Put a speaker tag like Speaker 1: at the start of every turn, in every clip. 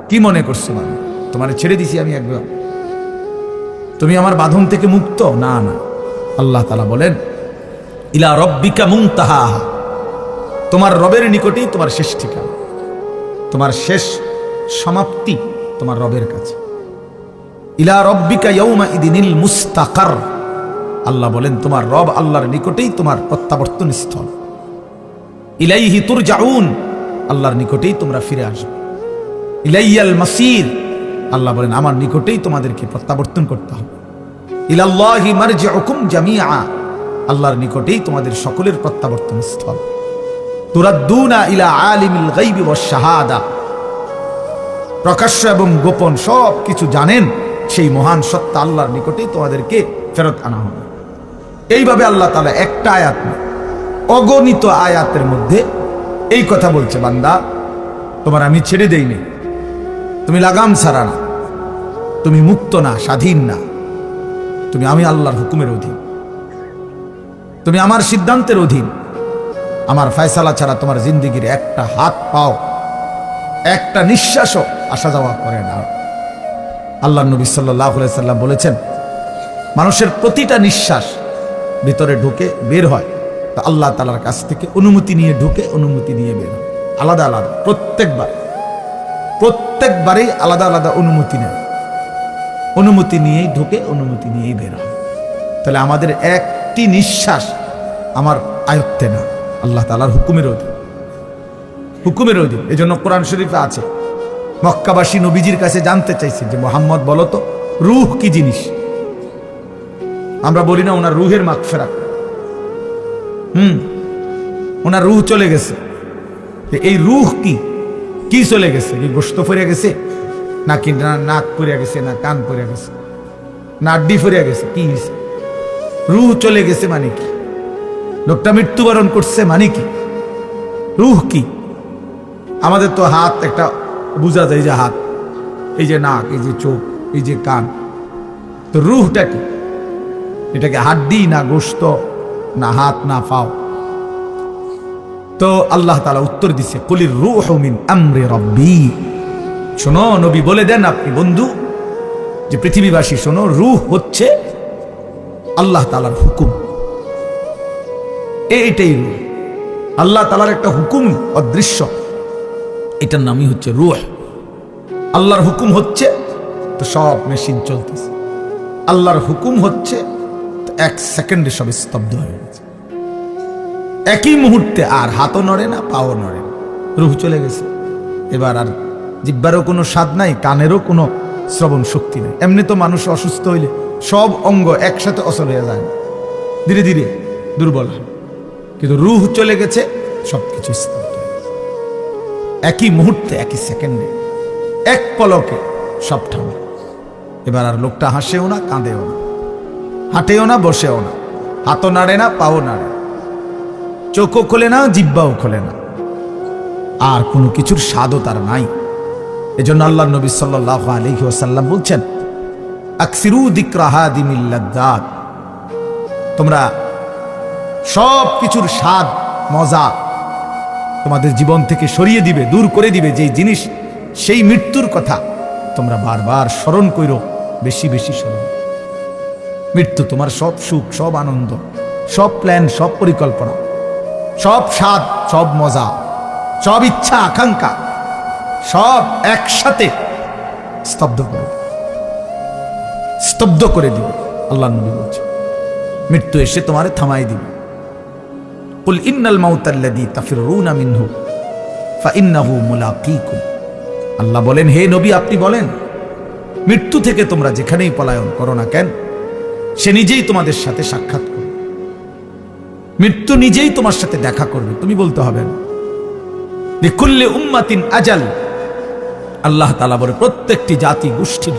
Speaker 1: কি মনে করছো মানে তোমার ছেড়ে দিছি আমি একবার, তুমি আমার বাঁধন থেকে মুক্ত? না না, আল্লাহ তাআলা বলেন ইলা রব্বিকা মুনতাহাহা, তোমার রবের নিকটেই তোমার শেষ ঠিকানা, তোমার শেষ সমাপ্তি তোমার রবের কাছে। ইলা রব্বিকা ইয়াউমা ইদিনিল মুস্তাকার, আল্লাহ বলেন তোমার রব আল্লাহর নিকটেই তোমার প্রত্যাবর্তন স্থল। ইলাইহি তুরজাউন, আল্লাহর নিকটেই তোমরা ফিরে আসবে। ইলাইয়াল মাসির, আল্লাহ বলেন আমার নিকটেই তোমাদেরকে প্রত্যাবর্তন করতে হবে। ইলাল্লাহি মারজিউকুম জামিআ, আল্লাহর নিকটেই তোমাদের সকলের প্রত্যাবর্তন স্থল। তুরাদ্দুনা ইলা আলিমিল গায়বি ওয়াশ শাহাদা, প্রকাশ্য এবং গোপন সব কিছু জানেন সেই মহান সত্তা আল্লাহর নিকটেই তোমাদেরকে ফেরত আনা হবে। এইভাবে আল্লাহ তাআলা একটা আয়াত না, অগণিত আয়াতের মধ্যে এই কথা বলছে, বান্দা তোমার আমি ছেড়ে দেইনি, তুমি লাগাম ছাড়া না, তুমি মুক্ত না, স্বাধীন না, তুমি আমি আল্লাহর হুকুমের অধীন, তুমি আমার সিদ্ধান্তের অধীন। আমার ফয়সালা ছাড়া তোমার জিন্দেগির একটা হাত পাও, একটা নিঃশ্বাসও আসা যাওয়া করে না। আল্লাহ নবী সাল্লাল্লাহু আলাইহি সাল্লাম বলেছেন মানুষের প্রতিটা নিঃশ্বাস ভিতরে ঢুকে বের হয় তো আল্লাহ তাআলার কাছ থেকে অনুমতি নিয়ে ঢুকে অনুমতি নিয়ে বের হয়, আলাদা আলাদা, প্রত্যেকবারেই আলাদা আলাদা অনুমতি নেয়, অনুমতি নিয়েই ঢুকে অনুমতি নিয়েই বের হয়। তাহলে আমাদের একটি নিঃশ্বাস আমার আয়ত্তে না, আল্লাহ তাআলার হুকুমের অধীন, হুকুমের অধীন। এই জন্য কোরআন শরীফে আছে, মক্কাবাসী নবীজির কাছে জানতে চাইছে যে মুহাম্মদ বলো তো রূহ কি জিনিস। আমরা বলি না ওনার রূহের মাগফিরাত, ওনার রূহ চলে গেছে, এই রূহ কি চলে গেছে? কি গোশত পড়ে গেছে নাকি নাক পড়ে গেছে, না কান পড়ে গেছে, না আড্ডি পড়ে গেছে? কি হয়েছে? রূহ চলে গেছে মানে কি? লোকটা মৃত্যুবরণ করছে মানে কি? রূহ কি? আমাদের তো হাত একটা বোঝা যায়, যে হাত, এই যে নাক, এই যে চোখ, এই যে কান, তো রূহটা কি? এটাকে হাড্ডি না গোশত না হাত না পাও? তো আল্লাহ তাআলা উত্তর দিছে কুলির রূহু মিন আমরি রাব্বি, শোনো নবী বলে দেন আপনি বন্ধু যে পৃথিবীবাসী শোনো, রূহ হচ্ছে আল্লাহ তাআলার হুকুম, এইটাই রূহ। আল্লাহ তাআলার একটা হুকুম অদৃশ্য, এটার নামই হচ্ছে রূহ। আল্লাহর হুকুম হচ্ছে তো সব মেশিন চলতেছে, আল্লাহর হুকুম হচ্ছে তো এক সেকেন্ডে সব স্তব্ধ হয়ে গেছে, একই মুহূর্তে। আর হাতও নড়ে না, পাও নড়ে না, রূহ চলে গেছে। এবার আর জিহ্বারও কোনো স্বাদ নাই, কানেরও কোনো শ্রবণ শক্তি নেই। এমনি তো মানুষ অসুস্থ হইলে সব অঙ্গ একসাথে অচল হয়ে যায়, ধীরে ধীরে দুর্বল হয়, কিন্তু রূহ চলে গেছে, সবকিছু স্তব্ধ হয়ে গেছে। একই মুহূর্তে, একই সেকেন্ডে, এক পলকে সব ঠান্ডা। এবার আর লোকটা হাসেও না, কাঁদেও না, হাঁটেও না, বসেও না, হাতও নাড়ে না, পাও নাড়ে, চোখও খোলে না, জিহ্বাও খোলে না, আর কোনো কিছুর স্বাদও তার নাই। এজন্য আল্লাহ নবী সাল্লাল্লাহু আলাইহি ওয়াসাল্লাম বলছেন আকসিরু যিকরা হাদিমিল লাযযাত, তোমরা সব কিছুর স্বাদ মজা তোমাদের জীবন থেকে সরিয়ে দিবে, দূর করে দিবে যেই জিনিস, সেই মৃত্যুর কথা তোমরা বারবার স্মরণ করো, বেশি বেশি স্মরণ। মৃত্যু তোমার সব সুখ, সব আনন্দ, সব প্ল্যান, সব পরিকল্পনা, সব স্বাদ, সব মজা, সব ইচ্ছা আকাঙ্ক্ষা সব একসাথে স্তব্ধ করে দিবে। আল্লাহ নবী বলছে মৃত্যু এসে তোমারে থামাই দিবে। কুল ইন্নাল মাউতাল্লাযী তাফিরুনা মিনহু ফাইন্নাহু মুলাকীকুম, আল্লাহ বলেন হে নবী আপনি বলেন মৃত্যু থেকে তোমরা যেখানেই পলায়ন করো না কেন, সে নিজেই তোমাদের সাথে সাক্ষাৎ করবে, মৃত্যু নিজেই তোমার সাথে দেখা করবে, তুমি বলতে হবে না। লিকুল্লি উম্মাতিন আজাল, আল্লাহ তাআলা বলে প্রত্যেকটি জাতি গোষ্ঠীর,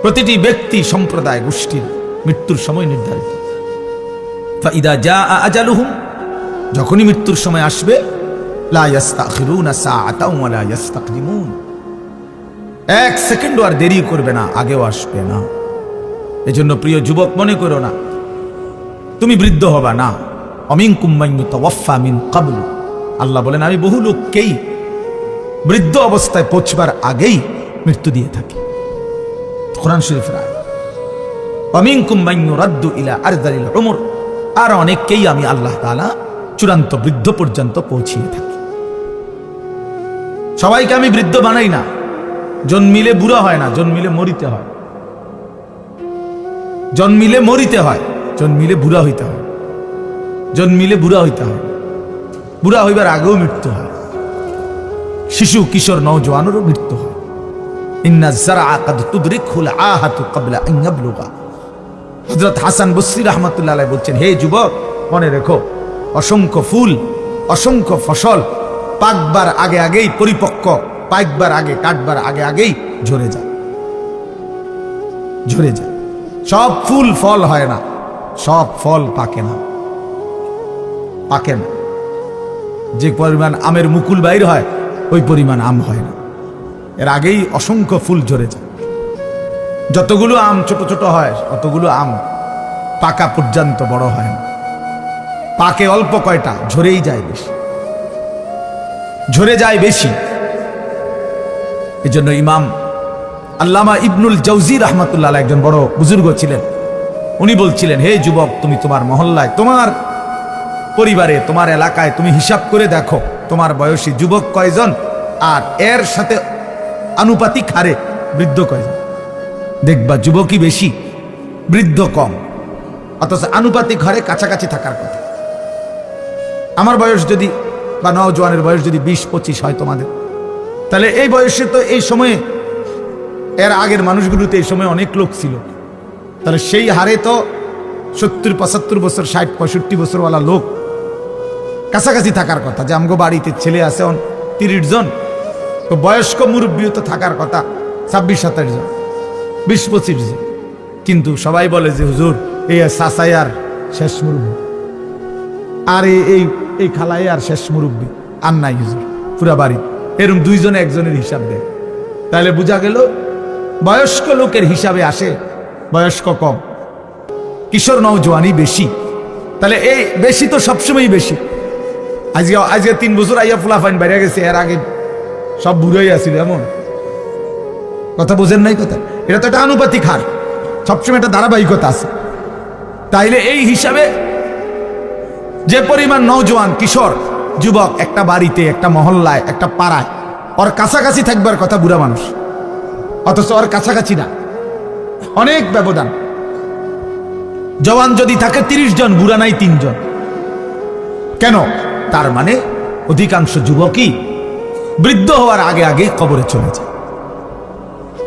Speaker 1: প্রতিটি ব্যক্তি সম্প্রদায় গোষ্ঠীর মৃত্যুর সময় নির্ধারিত। ফাইদা জাআ আজালুহুম, যখনই মৃত্যুর সময় আসবে, লা ইস্তাখিরুনা সাআতাও ওয়া লা ইস্তাকদিমুন, এক সেকেন্ড আর দেরি করবে না, আগেও আসবে না। এজন্য প্রিয় যুবক মনে করো না তুমি বৃদ্ধ হবা না। অমিনকুম মান ইউতাওয়াফা মিন ক্বাবলু, আল্লাহ বলেন আমি বহু লোককেই বৃদ্ধ অবস্থায় পৌঁছবার আগেই মৃত্যু দিয়ে থাকে। কোরআন শরীফের আয়াত। ওয়ামিনকুম মান ইউরাদ্দু ইলা আরযালিল উমর, আর অনেককেই আমি আল্লাহ তাআলা চূড়ান্ত বৃদ্ধ পর্যন্ত পৌঁছিয়ে থাকি। সবাইকে আমি বৃদ্ধ বানাই না, জন্মিলে বুড়া হয় না, জন্মিলে মরিতে হয়, জন্মিলে মরিতে হয়, জন্মিলে বুড়া হইতে হয়, জন্মিলে বুড়া হইতে হয়, বুড়া হইবার আগেও মৃত্যু হয়, শিশু কিশোর নওজোয়ানেরও মৃত্যু হয়। ইন্না যারআ কাদ তুদরিকুল আহাতু ক্বাবলা আন ইয়াবলুগা। হযরত হাসান বসরি রাহমাতুল্লাহ আলাইহি বলছেন, হে যুবক, মনে রেখো, অসংখ্য ফুল, অসংখ্য ফসল পাকবার আগে আগেই, পরিপক্ক পাকবার আগে, কাটবার আগে আগেই ঝরে যায়, ঝরে যায়। সব ফুল ফল হয় না, সব ফল পাকে না, পাকে না। যে পরিমাণ আমের মুকুল বাইর হয় ওই পরিমাণ আম হয় না, এর আগেই অসংখ্য ফুল ঝরে যায়। যতগুলো আম ছোট ছোট হয় অতগুলো আম পাকা পর্যন্ত বড় হয় না, পাকে অল্প কয়টা, ঝরেই যায় বেশি, ঝরে যায় বেশি। এজন্য ইমাম আল্লামা ইবনুল জাওজি রাহমাতুল্লাহ আলাইহি একজন বড় বুজুর্গ ছিলেন, উনি বলছিলেন, হে যুবক, তুমি তোমার মহল্লায়, তোমার পরিবারে, তোমার এলাকায় তুমি হিসাব করে দেখো তোমার বয়সী যুবক কয়জন আর এর সাথে আনুপাতিক হারে বৃদ্ধ কয়জন। দেখবা যুবকই বেশি, বৃদ্ধ কম, অথচ আনুপাতিক হারে কাছাকাছি থাকার কথা। আমার বয়স যদি, বা নওজোয়ানের বয়স যদি 20-25 হয় তোমাদের, তাহলে এই বয়সে তো, এই সময়ে, এর আগের মানুষগুলোতে এই সময় অনেক লোক ছিল, তাহলে সেই হারে তো 70-75 বছর, 60-65 বছরওয়ালা লোক কাছাকাছি থাকার কথা। যে আমগো বাড়িতে ছেলে আছে 30 জন, তো বয়স্ক মুরব্বীও তো থাকার কথা 26-27 জন, 20-25 জন। কিন্তু সবাই বলে যে হুজুর, এই চাচাই আর শেষ মুরব্বী, আর এই খালাই আর শেষ মুরব্বী, আর নাই হুজুর পুরা বাড়ি। এরকম 2 জনে একজনের হিসাব দেয়, তাহলে বোঝা গেল বয়স্ক লোকের হিসাবে আসে বয়স্ক কম, কিশোর নওজোয়ানি বেশি। তাহলে এই বেশি তো সবসময় বেশি। আজকে 3 বছর আইয়া ফুলাফাইন বাইরে গেছে, এর আগে সব বুড়োই আসছিল, এমন কথা বোঝেন নাই কথা। এটা তো একটা আনুপাতিক হার, সবসময় একটা ধারাবাহিকতা আছে। তাইলে এই হিসাবে যে পরিমাণ নওজোয়ান, কিশোর, যুবক একটা বাড়িতে, একটা মহল্লায়, একটা পাড়ায়, ওর কাছাকাছি থাকবার কথা বুড়া মানুষ, অথচ ওর কাছাকাছি না, অনেক ব্যবধান। জওয়ান যদি থাকে 30 জন, বুড়া নাই 3 জন। কেন? তার মানে অধিকাংশ যুবকই বৃদ্ধ হওয়ার আগে আগে কবরে চলে যায়।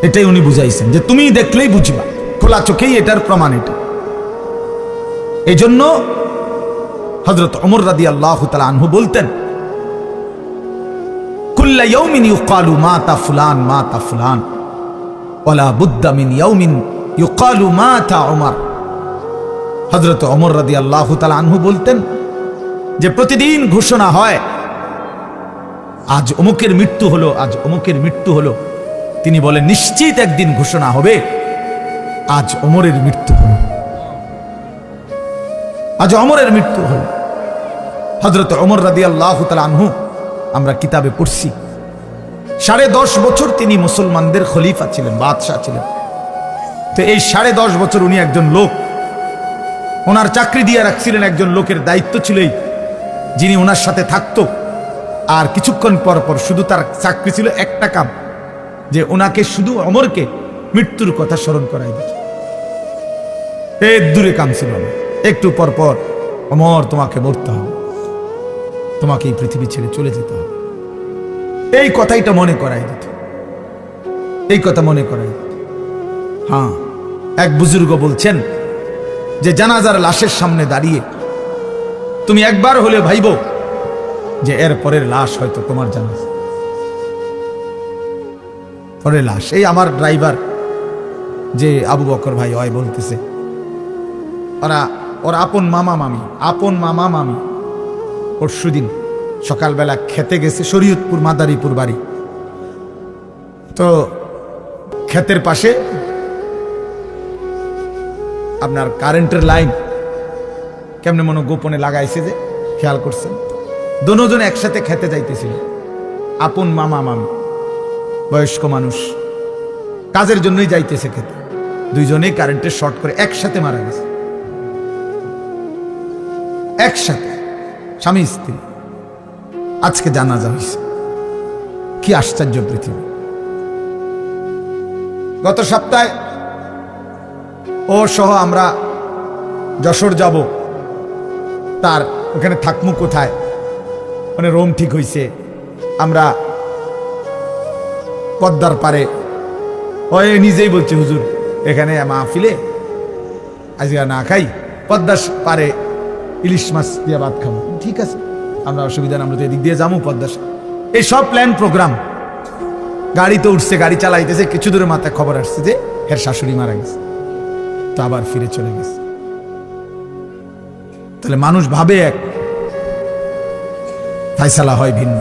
Speaker 1: এটাই উনি বুঝাইছেন, যে তুমি দেখলেই বুঝবা, খোলা চোখেই এটার প্রমাণ এটা। এই জন্য হযরত ওমর রাদিয়াল্লাহু তাআলা আনহু বলতেন, কুল্লা ইয়াউমিন ইউকালু মাতা ফুলান মাতা ফুলান ওয়ালা বুদ্দা মিন ইয়াউমিন ইউকালু মাতা ওমর। হযরত ওমর রাদিয়াল্লাহু তাআলা আনহু বলতেন যে প্রতিদিন ঘোষণা হয়, আজ অমুকের মৃত্যু হলো, আজ অমুকের মৃত্যু হলো। তিনি বলেন, নিশ্চিত একদিন ঘোষণা হবে, আজ ওমরের মৃত্যু হলো, আজ ওমরের মৃত্যু হলো। হযরত ওমর রাদিয়াল্লাহু তাআলা আনহু, আমরা কিতাবে পড়ছি, 10.5 বছর তিনি মুসলমানদের খলিফা ছিলেন, বাদশাহ ছিলেন। তো এই 10.5 বছর উনি একজন লোক, ওনার চাকরি দিয়ে রাখছিলেন, একজন লোকের দায়িত্ব ছিল যিনি ওনার সাথে থাকতো। আর কিছুক্ষণ পর পর শুধু তার চাকরি ছিল একটা কাম, যে ওনাকে শুধু ওমরকে মৃত্যুর কথা স্মরণ করাই দিত। এর দূরে কাম ছিল না, একটু পর পর, ওমর তোমাকে মরতে হবে, তোমাকে এই পৃথিবী ছেড়ে চলে যেতে হবে, এই কথাইটা মনে করাই দিত, এই কথা মনে করাই দিত। হ্যাঁ, এক বুজুর্গ বলছেন যে জানাজার লাশের সামনে দাঁড়িয়ে তুমি একবার হলে ভাইবো যে এর পরের লাশ হয়তো তোমার জানাজা, পরের লাশ। এই আমার ড্রাইভার যে আবু বকর ভাই হয় বলতেছে, ওর আপন মামা মামি পরশুদিন সকালবেলা খেতে গেছে, শরীয়তপুর মাদারীপুর বাড়ি। তো ক্ষেতের পাশে আপনার কারেন্টের লাইন কেমনে মনে গোপনে লাগাইছে, যে খেয়াল করছেন, দুজনে একসাথে খেতে যাইতেছিল। আপন মামা মামি বয়স্ক মানুষ, কাজের জন্যই যাইতেছে খেতে, দুইজনেই কারেন্টের শর্ট করে একসাথে মারা গেছে, একসাথে, স্বামী স্ত্রী। আজকে জানাজা হয়েছে। কি আশ্চর্য পৃথিবী। গত সপ্তাহে ও সহ আমরা যশোর যাব, তার ওখানে থাকমু কোথায়, মানে রুম ঠিক হয়েছে। আমরা পদ্মার পারে, ও নিজেই বলছে হুজুর এখানে মাহফিলে আজকে না খাই, পদ্মার পারে ইলিশ মাছ দিয়ে ভাত খাবো। ঠিক আছে, আমরা অসুবিধা না, আমরা তো এদিক দিয়ে যাবো পদ্মার। এই সব প্ল্যান প্রোগ্রাম, গাড়ি তো উঠছে, গাড়ি চালাইতেছে, কিছু দূরে মাথায় খবর আসছে যে এর শাশুড়ি মারা গেছে, তো আবার ফিরে চলে গেছে। তাহলে মানুষ ভাবে এক, ফায়সালা হয় ভিন্ন,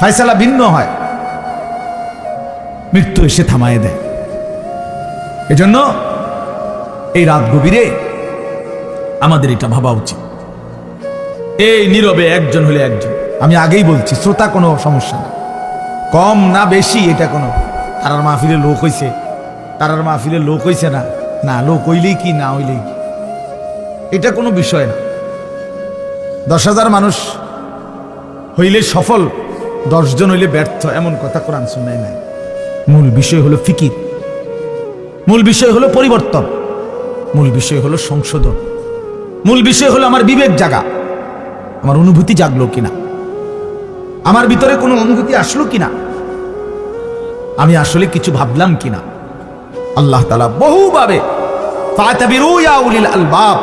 Speaker 1: ফায়সালা ভিন্ন হয়, মৃত্যু এসে থামায় দেয়। এজন্য এই রাত গভীরে আমাদের এটা ভাবা উচিত। এই নীরবে একজন হলে একজন, আমি আগেই বলছি শ্রোতা কোনো সমস্যা না, কম না বেশি এটা কোনো, তারার মাহফিলে লোক হইছে, তারার মাহফিলে লোক হইছে না, না লোক হইলেই কি না হইলেই কি, এটা কোনো বিষয় না। 10,000 মানুষ হইলে সফল, 10 জন হইলে ব্যর্থ, এমন কথা কোরআন সুন্নায় নাই। মূল বিষয় হলো ফিকির, মূল বিষয় হলো পরিবর্তন, মূল বিষয় হলো সংশোধন, মূল বিষয় হলো আমার বিবেক জাগা, আমার অনুভূতি জাগলো কিনা, আমার ভিতরে কোনো অনুভূতি আসলো কিনা, আমি আসলে কিছু ভাবলাম কিনা। আল্লাহ তাআলা বহুভাবে ফাতাবিরু ইয়া উলিল আলবাব,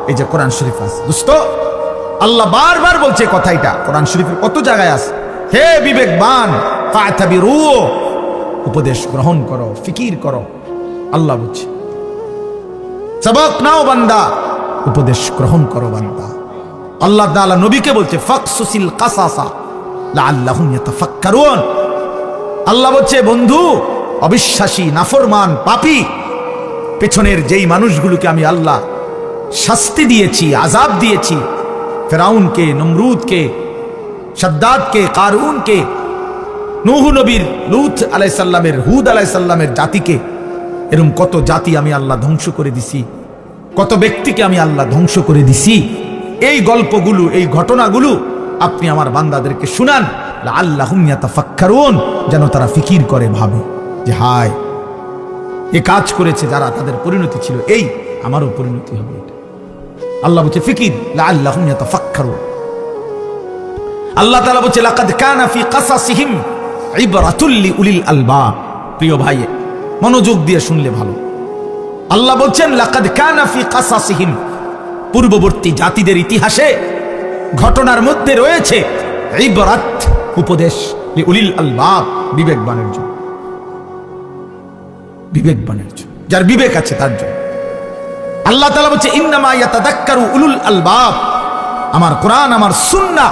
Speaker 1: এই যে কোরআন শরীফ আছে দোস্ত, আল্লাহ বারবার বলছে কথাটা, কোরআন শরীফের কত জায়গায় আছে, হে বিবেকবান ফাতাবিরু, উপদেশ গ্রহণ করো, ফিকির করো। আল্লাহ বলছে সবক নাও বান্দা, উপদেশ গ্রহণ করো বান্দা। আল্লাহ তাআলা নবীকে বলছে ফাকসুসিল কাসাসা লাআল্লাহুম ইয়াতাফাক্কারুন। আল্লাহ বলছে বন্ধু, অবিশ্বাসী, নাফরমান, পাপী, পেছনের যেই মানুষগুলোকে আমি আল্লাহ শাস্তি দিয়েছি, আযাব দিয়েছি, ফেরাউনকে, নমরুদকে, শাদ্দাদকে, কারুনকে, নূহ নবীর, লূত আলাইহিস সালামের, হুদ আলাইহিস সালামের জাতিকে, এরকম কত জাতি আমি আল্লাহ ধ্বংস করে দিছি, কত ব্যক্তিকে আমি আল্লাহ ধ্বংস করে দিছি। এই গল্পগুলো, এই ঘটনাগুলো আপনি আমার বান্দাদেরকে শুনান, লাআল্লাহুম ইয়াতাফাক্কারুন, যেন তারা ফিকির করে, ভাবে যে হায় এ কাজ করেছে যারা, তাদের পরিণতি ছিল এই, আমারও পরিণতি হবে এটা। আল্লাহ বলছে ফিকির, লাআল্লাহুম ইয়াতাফাক্কারুন। আল্লাহ তাআলা বলছে লাকাদ কানা ফি কাসাসিহিম ইবরাতুল লিউলিল আলবাব। প্রিয় ভাই, মনোযোগ দিয়ে শুনলে ভালো। আল্লাহ বলছেন লাকাদ কানা ফি কাসাসিহিম, পূর্ববর্তী জাতিদের ইতিহাসে ঘটনার মধ্যে রয়েছে ইবরাত, উপদেশ, লিউলিল আলবাব, বিবেকবানের জন্য, বিবেকবানের জন্য, যার বিবেক আছে তার জন্য। আল্লাহ তাআলা বলছে ইন্নামা ইয়াতাযাক্কারু উলুল আলবাব, আমার কোরআন, আমার সুন্নাহ,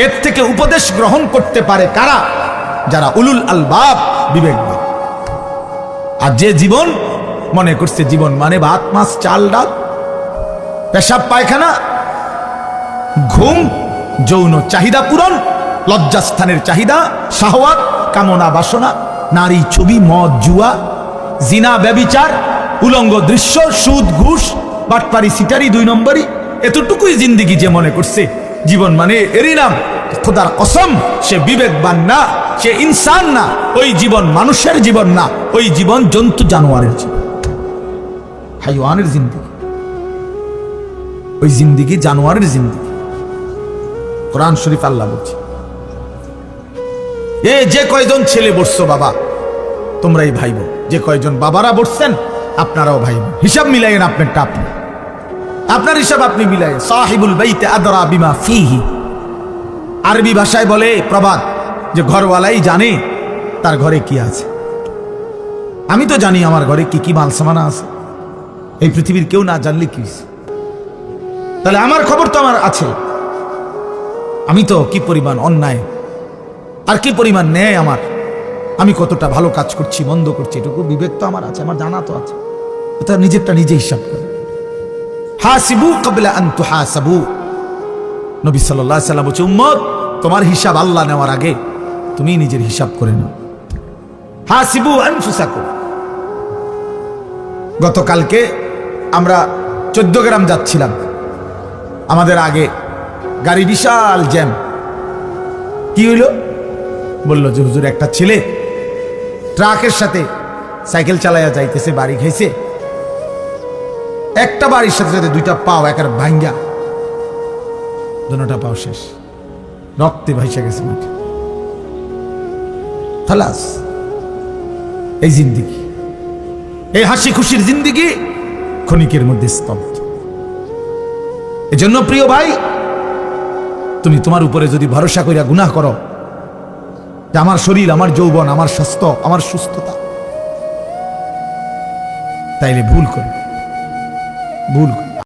Speaker 1: এর থেকে উপদেশ গ্রহণ করতে পারে কারা? যারা উলুল আলবাব, বিবেকবান। আর যে জীবন মনে করছে জীবন মানে ভাত মাছ চাল ডাল, পেশাব পায়খানা, ঘুম, যৌন চাহিদা পূরণ, লজ্জাস্থানের চাহিদা, শাহওয়াত, কামনা বাসনা, নারী ছবি, মদ জুয়া, জিনা ব্যভিচার, উলঙ্গ দৃশ্য, সুদ ঘুষ, বাটপারি সিটারি, 2 নম্বরই, এতটুকুই জিন্দেগি যে মনে করছে জীবন মানে এরই নাম, খোদার কসম সে বিবেকবান না, সে ইনসান না। ওই জীবন মানুষের জীবন না, ওই জীবন জন্তু জানোয়ারের জীবন, হাইওয়ানের জিন্দেগি, ওই জিন্দেগি জানোয়ারের জিন্দেগি। কোরআন শরীফ আল্লাহ বলছে এ যে কয়জন ছেলে বসছো বাবা, তোমরাই ভাইব, যে কয়জন বাবারা বসছেন আপনারাও ভাইব, হিসাব মিলাইয়েন, আপনারটা আপনি, আপনার হিসাব আপনি মিলাইয়েন। সাহিবুল বাইতে আদরা বিমা ফিহি, আরবি ভাষায় বলে প্রবাদ যে ঘরওয়ালাই জানে তার ঘরে কি আছে। আমি তো জানি আমার ঘরে কি কি মাল সামানা আছে, এই পৃথিবীর কেউ না জানলে কি হয়েছে? তাহলে আমার খবর তো আমার আছে, আমি তো কি পরিমাণ অন্যায় আর কি পরিমাণ ন্যায় আমার, আমি কতটা ভালো কাজ করছি মন্দ করছি, এটুকু বিবেক তো আমার আছে, আমার জানা তো আছে। এটা নিজেরটা নিজে হিসাব করে। হাসিবু ক্বাবলা আন তুহাসাবু, নবী সাল্লাল্লাহু আলাইহি ওয়াসাল্লাম বলেছে উম্মত তোমার হিসাব আল্লাহ নেওয়ার আগে তুমি নিজের হিসাব করে নাও। হাসিবু আনফুসাকুম। গতকালকে আমরা 14 গ্রাম যাচ্ছিলাম, আমাদের আগে গাড়ি বিশাল জ্যাম। কি হইল? বলল যে হুজুর একটা ছেলে ট্রাকের সাথে সাইকেল চালাইয়া যাইতেছে, বাড়ি খাইছে, একটা বাড়ির সাথে সাথে দুইটা পাও একার ভাঙ্গা, দুটা পাও শেষ, রক্তে ভাইসা গেছে মাঠে। খালাস। এই জিন্দিগি, এই হাসি খুশির জিন্দিগি ক্ষণিকের মধ্যে স্তব্ধ। এজন্য প্রিয় ভাই, তুমি তোমার উপরে যদি ভরসা করিয়া গুনাহ করো যে আমার শরীর, আমার যৌবন, আমার স্বাস্থ্য, আমার সুস্থতা, তাইলে ভুল করো, ভুল করো।